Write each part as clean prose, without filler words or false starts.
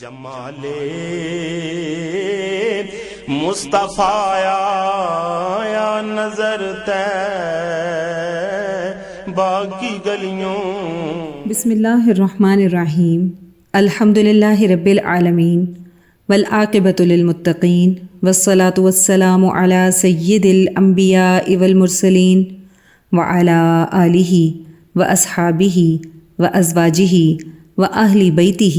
جمال مصطفیٰ یا نظر طیبہ کی گلیوں۔ بسم اللہ الرحمن الرحیم۔ الحمدللہ رب العالمین والعاقبۃ للمتقین والصلاة والسلام علی سید الانبیاء والمرسلین وعلی آلہ واصحابہ وازواجہ واہل بیتہ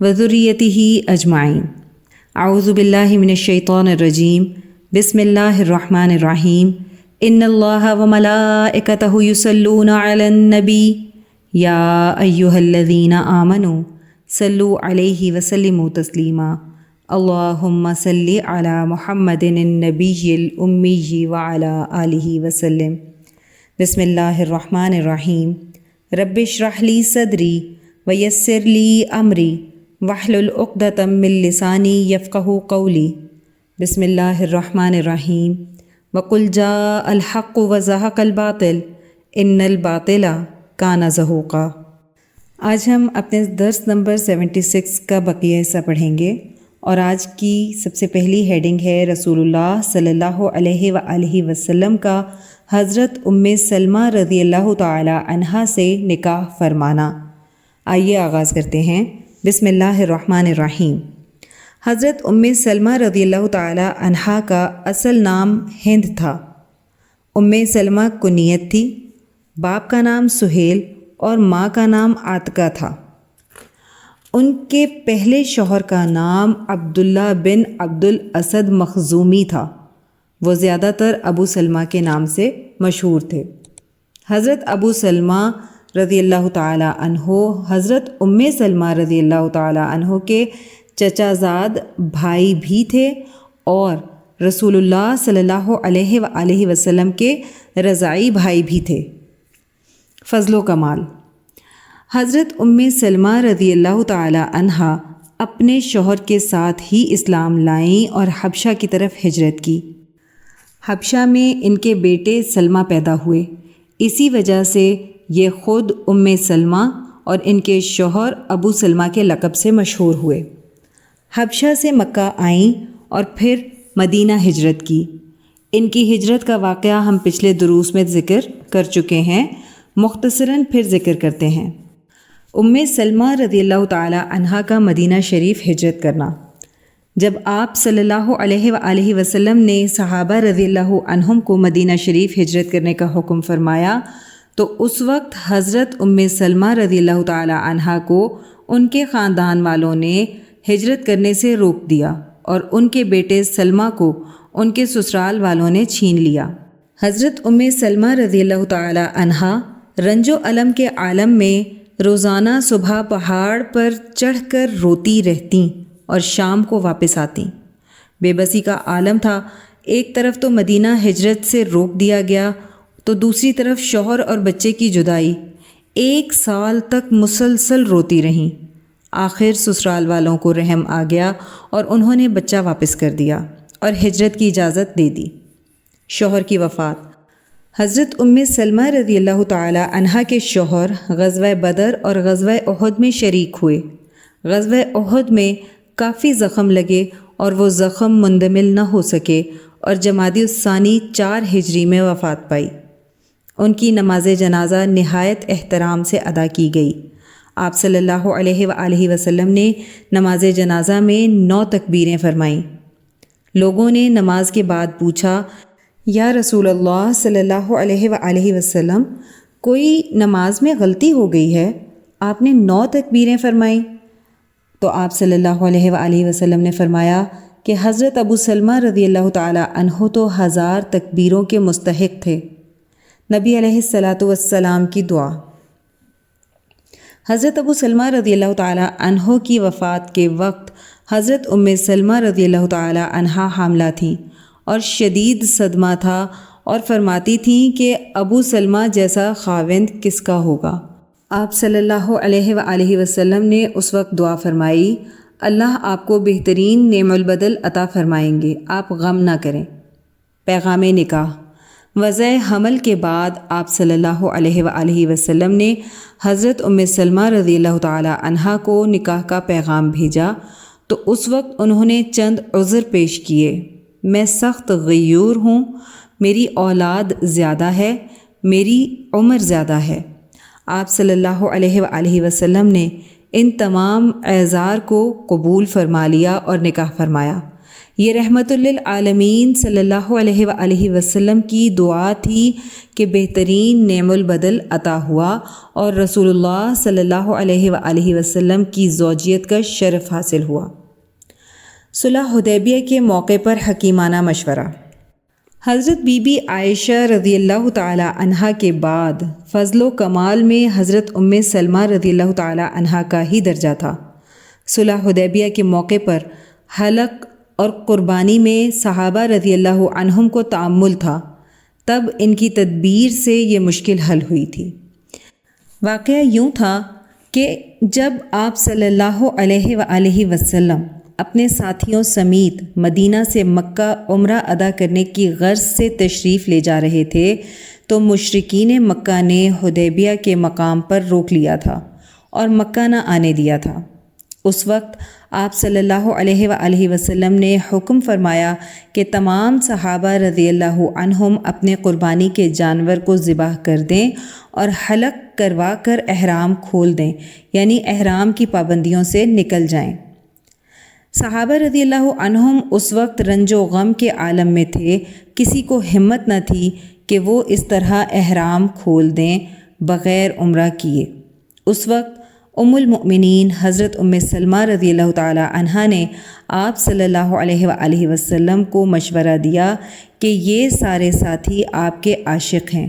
وذریتہ اجمعین۔ اعوذ باللہ من الشیطان الرجیم۔ بسم اللہ الرحمن الرحیم۔ ان اللہ وملائکتہ یصلون علی النبی یا ایہا الذین آمنوا صلوا علیہ وسلموا تسلیما۔ اللہم صلی علی محمد النبی الامی وعلی آلہ وسلم۔ بسم اللہ الرحمن الرحیم۔ رب اشرح لی صدری ویسر لی امری واحلل عقدۃ من لسانی یفقہوا قولی۔ بسم اللہ الرحمن الرحیم۔ وقل جاء الحق وزہق الباطل ان الباطل کان زہوقا۔ آج ہم اپنے درس نمبر 76 کا بقیہ حصہ پڑھیں گے، اور آج کی سب سے پہلی ہیڈنگ ہے رسول اللہ صلی اللہ علیہ وآلہ وسلم کا حضرت سلمہ رضی اللہ تعالی عنہا سے نکاح فرمانا۔ آئیے آغاز کرتے ہیں۔ بسم اللہ الرحمن الرحیم۔ حضرت سلمہ رضی اللہ تعالی عنہا کا اصل نام ہند تھا۔ سلمہ کنیت تھی۔ باپ کا نام سہیل اور ماں کا نام عاتکہ تھا۔ ان کے پہلے شوہر کا نام عبداللہ بن عبد الاسد مخزومی تھا۔ وہ زیادہ تر ابو سلمہ کے نام سے مشہور تھے۔ حضرت ابو سلمہ رضی اللہ تعالی عنہ حضرت سلمہ رضی اللہ تعالی عنہ کے چچا زاد بھائی بھی تھے اور رسول اللہ صلی اللہ علیہ وآلہ وسلم کے رضاعی بھائی بھی تھے۔ فضل و کمال۔ حضرت سلمہ رضی اللہ تعالی عنہا اپنے شوہر کے ساتھ ہی اسلام لائیں اور حبشہ کی طرف ہجرت کی۔ حبشہ میں ان کے بیٹے سلمہ پیدا ہوئے۔ اسی وجہ سے یہ خود سلمہ اور ان کے شوہر ابو سلمہ کے لقب سے مشہور ہوئے۔ حبشہ سے مکہ آئیں اور پھر مدینہ ہجرت کی۔ ان کی ہجرت کا واقعہ ہم پچھلے دروس میں ذکر کر چکے ہیں، مختصراً پھر ذکر کرتے ہیں۔ سلمہ رضی اللہ تعالی عنہا کا مدینہ شریف ہجرت کرنا۔ جب آپ صلی اللہ علیہ وآلہ وسلم نے صحابہ رضی اللہ عنہم کو مدینہ شریف ہجرت کرنے کا حکم فرمایا تو اس وقت حضرت سلمہ رضی اللہ تعالی عنہا کو ان کے خاندان والوں نے ہجرت کرنے سے روک دیا اور ان کے بیٹے سلمہ کو ان کے سسرال والوں نے چھین لیا۔ حضرت سلمہ رضی اللہ تعالی عنہا رنج و الم کے عالم میں روزانہ صبح پہاڑ پر چڑھ کر روتی رہتیں اور شام کو واپس آتیں۔ بے بسی کا عالم تھا۔ ایک طرف تو مدینہ ہجرت سے روک دیا گیا تو دوسری طرف شوہر اور بچے کی جدائی۔ 1 سال تک مسلسل روتی رہیں۔ آخر سسرال والوں کو رحم آ گیا اور انہوں نے بچہ واپس کر دیا اور ہجرت کی اجازت دے دی۔ شوہر کی وفات۔ حضرت سلمہ رضی اللہ تعالی عنہا کے شوہر غزوہ بدر اور غزوہ احد میں شریک ہوئے۔ غزوہ احد میں کافی زخم لگے اور وہ زخم مندمل نہ ہو سکے اور جمادی الثانی 4 ہجری میں وفات پائی۔ ان کی نماز جنازہ نہایت احترام سے ادا کی گئی۔ آپ صلی اللہ علیہ وآلہ وسلم نے نماز جنازہ میں 9 تکبیریں فرمائیں۔ لوگوں نے نماز کے بعد پوچھا، یا رسول اللہ صلی اللہ علیہ وآلہ وسلم، کوئی نماز میں غلطی ہو گئی ہے؟ آپ نے 9 تکبیریں فرمائیں۔ تو آپ صلی اللہ علیہ وآلہ وسلم نے فرمایا کہ حضرت ابو سلمہ رضی اللہ تعالی عنہ تو 1000 تکبیروں کے مستحق تھے۔ نبی علیہ الصلاۃ والسلام کی دعا۔ حضرت ابو سلمہ رضی اللہ تعالی عنہ کی وفات کے وقت حضرت سلمہ رضی اللہ تعالی عنہا حاملہ تھیں اور شدید صدمہ تھا اور فرماتی تھیں کہ ابو سلمہ جیسا خاوند کس کا ہوگا۔ آپ صلی اللہ علیہ وآلہ وسلم نے اس وقت دعا فرمائی، اللہ آپ کو بہترین نعم البدل عطا فرمائیں گے، آپ غم نہ کریں۔ پیغام نکاح۔ وضع حمل کے بعد آپ صلی اللہ علیہ وآلہ وسلم نے حضرت ام سلمہ رضی اللہ تعالی عنہا کو نکاح کا پیغام بھیجا تو اس وقت انہوں نے چند عذر پیش کیے۔ میں سخت غیور ہوں، میری اولاد زیادہ ہے، میری عمر زیادہ ہے۔ آپ صلی اللہ علیہ وآلہ وسلم نے ان تمام اعذار کو قبول فرما لیا اور نکاح فرمایا۔ یہ رحمت للعالمین صلی اللہ علیہ وآلہ وسلم کی دعا تھی کہ بہترین نعم البدل عطا ہوا اور رسول اللہ صلی اللہ علیہ وآلہ وسلم کی زوجیت کا شرف حاصل ہوا۔ صلح حدیبیہ کے موقع پر حکیمانہ مشورہ۔ حضرت بی بی عائشہ رضی اللہ تعالی عنہا کے بعد فضل و کمال میں حضرت ام سلمہ رضی اللہ تعالی عنہا کا ہی درجہ تھا۔ صلح حدیبیہ کے موقع پر حلق اور قربانی میں صحابہ رضی اللہ عنہم کو تعامل تھا، تب ان کی تدبیر سے یہ مشکل حل ہوئی تھی۔ واقعہ یوں تھا کہ جب آپ صلی اللہ علیہ وآلہ وسلم اپنے ساتھیوں سمیت مدینہ سے مکہ عمرہ ادا کرنے کی غرض سے تشریف لے جا رہے تھے تو مشرکین مکہ نے حدیبیہ کے مقام پر روک لیا تھا اور مکہ نہ آنے دیا تھا۔ اس وقت آپ صلی اللہ علیہ وآلہ وسلم نے حکم فرمایا کہ تمام صحابہ رضی اللہ عنہم اپنے قربانی کے جانور کو ذبح کر دیں اور حلق کروا کر احرام کھول دیں، یعنی احرام کی پابندیوں سے نکل جائیں۔ صحابہ رضی اللہ عنہم اس وقت رنج و غم کے عالم میں تھے، کسی کو ہمت نہ تھی کہ وہ اس طرح احرام کھول دیں بغیر عمرہ کیے۔ اس وقت ام المؤمنین حضرت ام سلمہ رضی اللہ تعالی عنہا نے آپ صلی اللہ علیہ وآلہ وسلم کو مشورہ دیا کہ یہ سارے ساتھی آپ کے عاشق ہیں،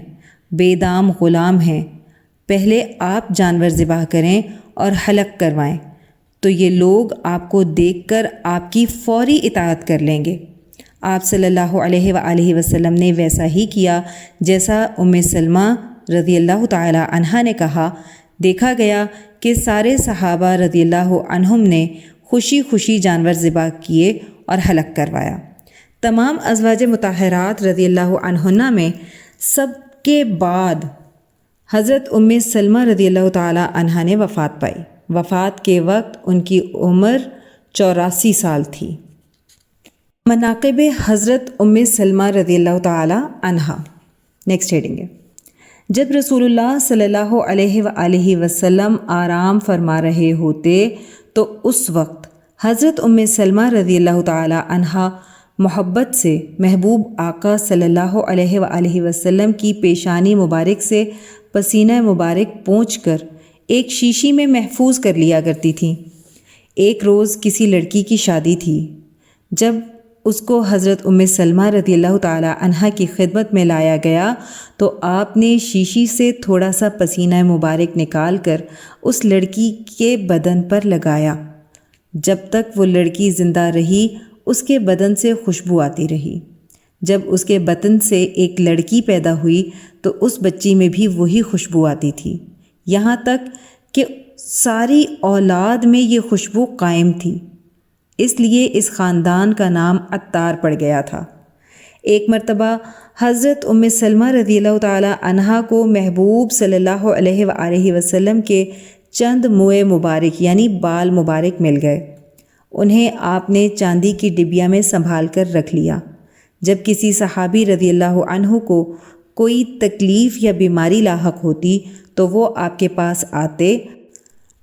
بے دام غلام ہیں، پہلے آپ جانور ذبح کریں اور حلق کروائیں تو یہ لوگ آپ کو دیکھ کر آپ کی فوری اطاعت کر لیں گے۔ آپ صلی اللہ علیہ وآلہ وسلم نے ویسا ہی کیا جیسا ام سلمہ رضی اللہ تعالی عنہا نے کہا۔ دیکھا گیا کہ سارے صحابہ رضی اللہ عنہم نے خوشی خوشی جانور ذبح کیے اور حلق کروایا۔ تمام ازواج مطہرات رضی اللہ عنہن میں سب کے بعد حضرت ام سلمہ رضی اللہ تعالی عنہا نے وفات پائی۔ وفات کے وقت ان کی عمر 84 سال تھی۔ مناقب حضرت ام سلمہ رضی اللہ تعالی عنہا۔ نیکسٹ ہیڈنگ ہے، جب رسول اللہ صلی اللہ علیہ وآلہ وسلم آرام فرما رہے ہوتے تو اس وقت حضرت ام سلمہ رضی اللہ تعالی عنہا محبت سے محبوب آقا صلی اللہ علیہ وآلہ وسلم کی پیشانی مبارک سے پسینہ مبارک پونچھ کر ایک شیشی میں محفوظ کر لیا کرتی تھیں۔ ایک روز کسی لڑکی کی شادی تھی، جب اس کو حضرت ام سلمہ رضی اللہ تعالی عنہا کی خدمت میں لایا گیا تو آپ نے شیشی سے تھوڑا سا پسینہ مبارک نکال کر اس لڑکی کے بدن پر لگایا۔ جب تک وہ لڑکی زندہ رہی اس کے بدن سے خوشبو آتی رہی۔ جب اس کے بطن سے ایک لڑکی پیدا ہوئی تو اس بچی میں بھی وہی خوشبو آتی تھی، یہاں تک کہ ساری اولاد میں یہ خوشبو قائم تھی، اس لیے اس خاندان کا نام عطار پڑ گیا تھا۔ ایک مرتبہ حضرت ام سلمہ رضی اللہ تعالی عنہا کو محبوب صلی اللہ علیہ وآلہ وسلم کے چند موئے مبارک یعنی بال مبارک مل گئے۔ انہیں آپ نے چاندی کی ڈبیا میں سنبھال کر رکھ لیا۔ جب کسی صحابی رضی اللہ عنہ کو کوئی تکلیف یا بیماری لاحق ہوتی تو وہ آپ کے پاس آتے،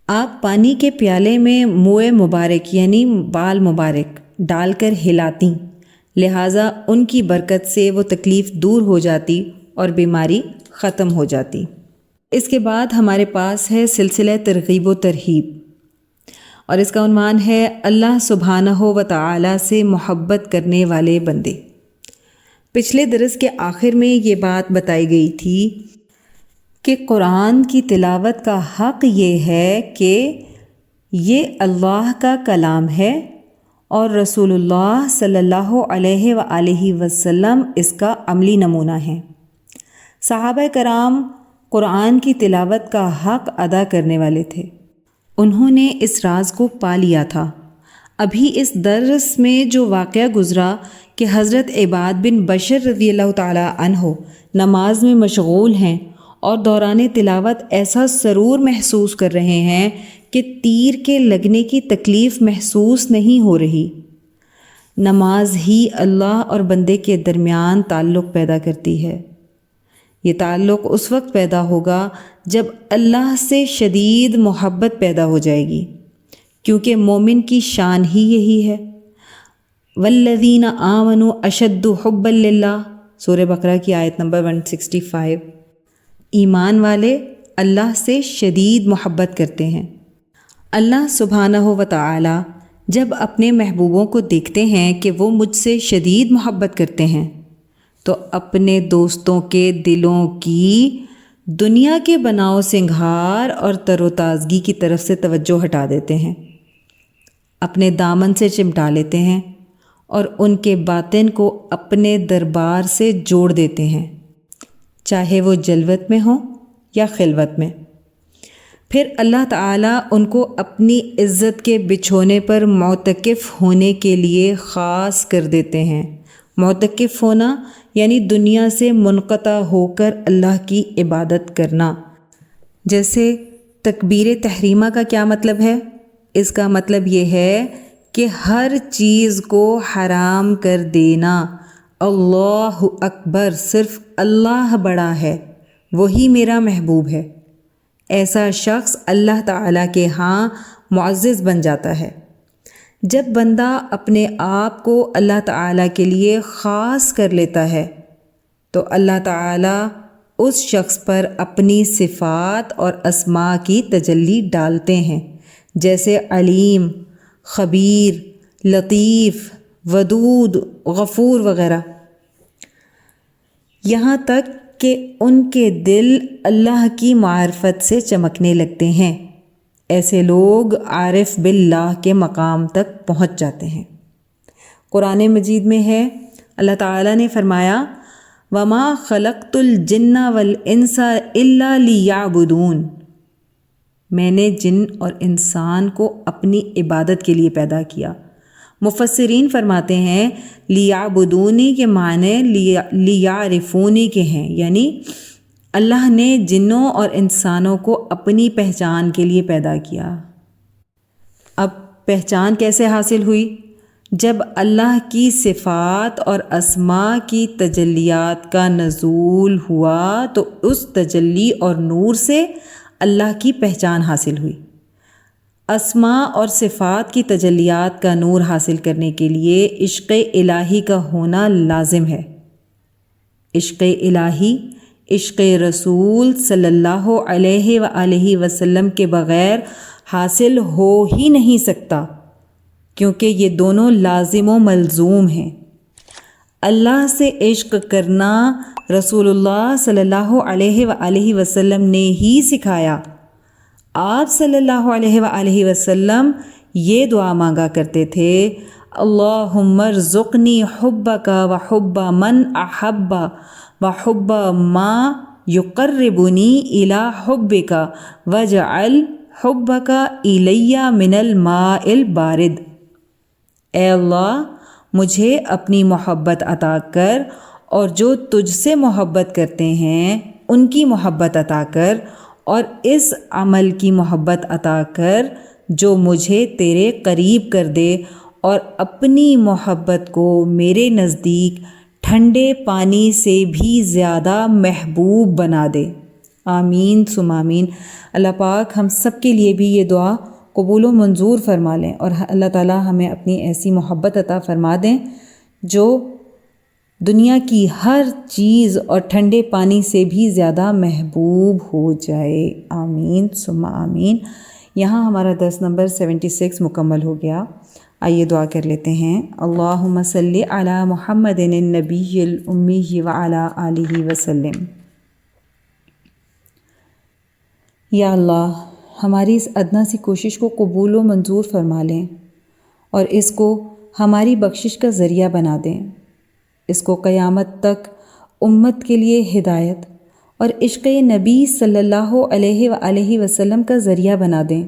آپ پانی کے پیالے میں موئے مبارک یعنی بال مبارک ڈال کر ہلاتی، لہٰذا ان کی برکت سے وہ تکلیف دور ہو جاتی اور بیماری ختم ہو جاتی۔ اس کے بعد ہمارے پاس ہے سلسلہ ترغیب و ترہیب، اور اس کا عنوان ہے اللہ سبحانہ و تعالی سے محبت کرنے والے بندے۔ پچھلے درس کے آخر میں یہ بات بتائی گئی تھی کہ قرآن کی تلاوت کا حق یہ ہے کہ یہ اللہ کا کلام ہے اور رسول اللہ صلی اللہ علیہ وآلہ وسلم اس کا عملی نمونہ ہے۔ صحابہ کرام قرآن کی تلاوت کا حق ادا کرنے والے تھے، انہوں نے اس راز کو پا لیا تھا۔ ابھی اس درس میں جو واقعہ گزرا کہ حضرت عباد بن بشر رضی اللہ تعالیٰ عنہ نماز میں مشغول ہیں اور دوران تلاوت ایسا سرور محسوس کر رہے ہیں کہ تیر کے لگنے کی تکلیف محسوس نہیں ہو رہی۔ نماز ہی اللہ اور بندے کے درمیان تعلق پیدا کرتی ہے۔ یہ تعلق اس وقت پیدا ہوگا جب اللہ سے شدید محبت پیدا ہو جائے گی، کیونکہ مومن کی شان ہی یہی ہے۔ والذین آمنوا اشد حبا للہ، سورہ بقرہ کی آیت نمبر 165۔ ایمان والے اللہ سے شدید محبت کرتے ہیں۔ اللہ سبحانہ و تعالی جب اپنے محبوبوں کو دیکھتے ہیں کہ وہ مجھ سے شدید محبت کرتے ہیں تو اپنے دوستوں کے دلوں کی دنیا کے بناؤ سنگھار اور تر و تازگی کی طرف سے توجہ ہٹا دیتے ہیں، اپنے دامن سے چمٹا لیتے ہیں اور ان کے باطن کو اپنے دربار سے جوڑ دیتے ہیں، چاہے وہ جلوت میں ہوں یا خلوت میں۔ پھر اللہ تعالیٰ ان کو اپنی عزت کے بچھونے پر معتکف ہونے کے لیے خاص کر دیتے ہیں۔ معتکف ہونا یعنی دنیا سے منقطع ہو کر اللہ کی عبادت کرنا۔ جیسے تکبیر تحریمہ کا کیا مطلب ہے؟ اس کا مطلب یہ ہے کہ ہر چیز کو حرام کر دینا۔ اللہ اکبر، صرف اللہ بڑا ہے، وہی میرا محبوب ہے۔ ایسا شخص اللہ تعالیٰ کے ہاں معزز بن جاتا ہے۔ جب بندہ اپنے آپ کو اللہ تعالیٰ کے لیے خاص کر لیتا ہے تو اللہ تعالیٰ اس شخص پر اپنی صفات اور اسماء کی تجلی ڈالتے ہیں، جیسے علیم، خبیر، لطیف، ودود، غفور وغیرہ، یہاں تک کہ ان کے دل اللہ کی معرفت سے چمکنے لگتے ہیں۔ ایسے لوگ عارف باللہ کے مقام تک پہنچ جاتے ہیں۔ قرآن مجید میں ہے، اللہ تعالیٰ نے فرمایا وَمَا خَلَقْتُ الْجِنَّ وَالْإِنسَ إِلَّا لِيَعْبُدُونَ، میں نے جن اور انسان کو اپنی عبادت کے لیے پیدا کیا۔ مفسرین فرماتے ہیں لیعبدونی کے معنی لیعرفونی کے ہیں، یعنی اللہ نے جنوں اور انسانوں کو اپنی پہچان کے لیے پیدا کیا۔ اب پہچان کیسے حاصل ہوئی؟ جب اللہ کی صفات اور اسماء کی تجلیات کا نزول ہوا تو اس تجلی اور نور سے اللہ کی پہچان حاصل ہوئی۔ اسماء اور صفات کی تجلیات کا نور حاصل کرنے کے لیے عشق الہی کا ہونا لازم ہے۔ عشق الہی عشق رسول صلی اللہ علیہ وآلہ وسلم کے بغیر حاصل ہو ہی نہیں سکتا، کیونکہ یہ دونوں لازم و ملزوم ہیں۔ اللہ سے عشق کرنا رسول اللہ صلی اللہ علیہ وآلہ وسلم نے ہی سکھایا۔ آپ صلی اللہ علیہ وآلہ وسلم یہ دعا مانگا کرتے تھے، اللہم ارزقنی حبک وحب من احب وحب ما یقربنی الی حبک واجعل حبک الی من الماء البارد۔ اے اللہ، مجھے اپنی محبت عطا کر اور جو تجھ سے محبت کرتے ہیں ان کی محبت عطا کر، اور اس عمل کی محبت عطا کر جو مجھے تیرے قریب کر دے، اور اپنی محبت کو میرے نزدیک ٹھنڈے پانی سے بھی زیادہ محبوب بنا دے۔ آمین ثم آمین۔ اللہ پاک ہم سب کے لیے بھی یہ دعا قبول و منظور فرما لیں، اور اللہ تعالیٰ ہمیں اپنی ایسی محبت عطا فرما دیں جو دنیا کی ہر چیز اور ٹھنڈے پانی سے بھی زیادہ محبوب ہو جائے۔ آمین ثم آمین۔ یہاں ہمارا درس نمبر 76 مکمل ہو گیا۔ آئیے دعا کر لیتے ہیں۔ اللہم صلی علی محمد النبی الامی وعلی آلہ وسلم۔ یا اللہ، ہماری اس ادنا سی کوشش کو قبول و منظور فرما لیں اور اس کو ہماری بخشش کا ذریعہ بنا دیں۔ اس کو قیامت تک امت کے لیے ہدایت اور عشق نبی صلی اللہ علیہ وآلہ وسلم کا ذریعہ بنا دیں۔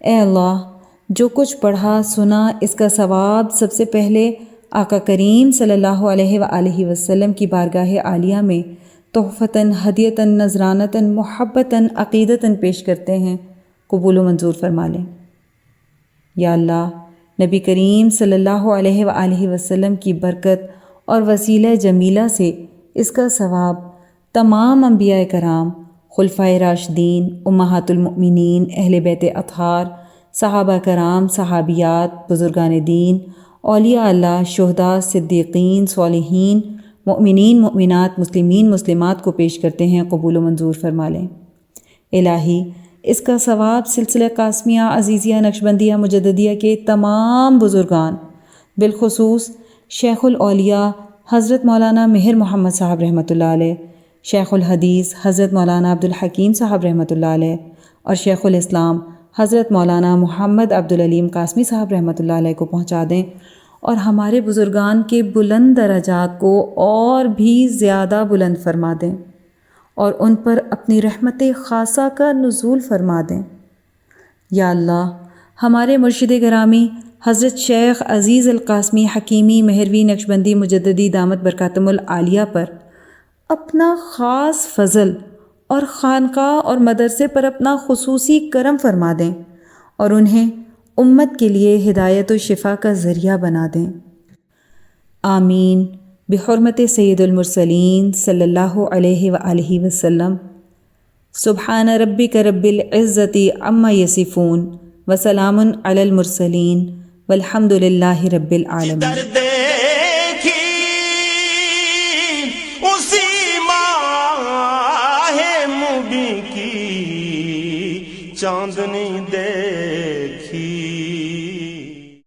اے اللہ، جو کچھ پڑھا سنا اس کا ثواب سب سے پہلے آقا کریم صلی اللہ علیہ وآلہ وسلم کی بارگاہ عالیہ میں تحفتاً ہدیتاً نذرانتاً محبتاً عقیدتاً پیش کرتے ہیں، قبول و منظور فرما لیں۔ یا اللہ، نبی کریم صلی اللہ علیہ وآلہ وسلم کی برکت اور وسیلہ جمیلہ سے اس کا ثواب تمام انبیاء کرام، خلفائے راشدین، امہات المؤمنین، اہل بیت اطہار، صحابہ کرام، صحابیات، بزرگان دین، اولیاء اللہ، شہداء، صدیقین، صالحین، مؤمنین، مؤمنات، مسلمین، مسلمات کو پیش کرتے ہیں، قبول و منظور فرما لیں۔ الہی، اس کا ثواب سلسلہ قاسمیہ، عزیزیہ، نقشبندیہ، مجددیہ کے تمام بزرگان، بالخصوص شیخ الاولیاء حضرت مولانا مہر محمد صاحب رحمۃ اللہ علیہ، شیخ الحدیث حضرت مولانا عبدالحکیم صاحب رحمۃ اللہ علیہ، اور شیخ الاسلام حضرت مولانا محمد عبدالعلیم قاسمی صاحب رحمۃ اللہ علیہ کو پہنچا دیں، اور ہمارے بزرگان کے بلند درجات کو اور بھی زیادہ بلند فرما دیں، اور ان پر اپنی رحمت خاصہ کا نزول فرما دیں۔ یا اللہ، ہمارے مرشد گرامی حضرت شیخ عزیز القاسمی حکیمی مہروی نقشبندی مجددی دامت برکاتہم العالیہ پر اپنا خاص فضل اور خانقاہ اور مدرسے پر اپنا خصوصی کرم فرما دیں، اور انہیں امت کے لیے ہدایت و شفا کا ذریعہ بنا دیں۔ آمین بحرمت سید المرسلین صلی اللہ علیہ وآلہ وسلم۔ سبحان ربک رب العزت عما یصفون وسلام علی المرسلین والحمد للہ رب العالمین۔ در دیکھی اسی ماہ مبیں کی چاندنی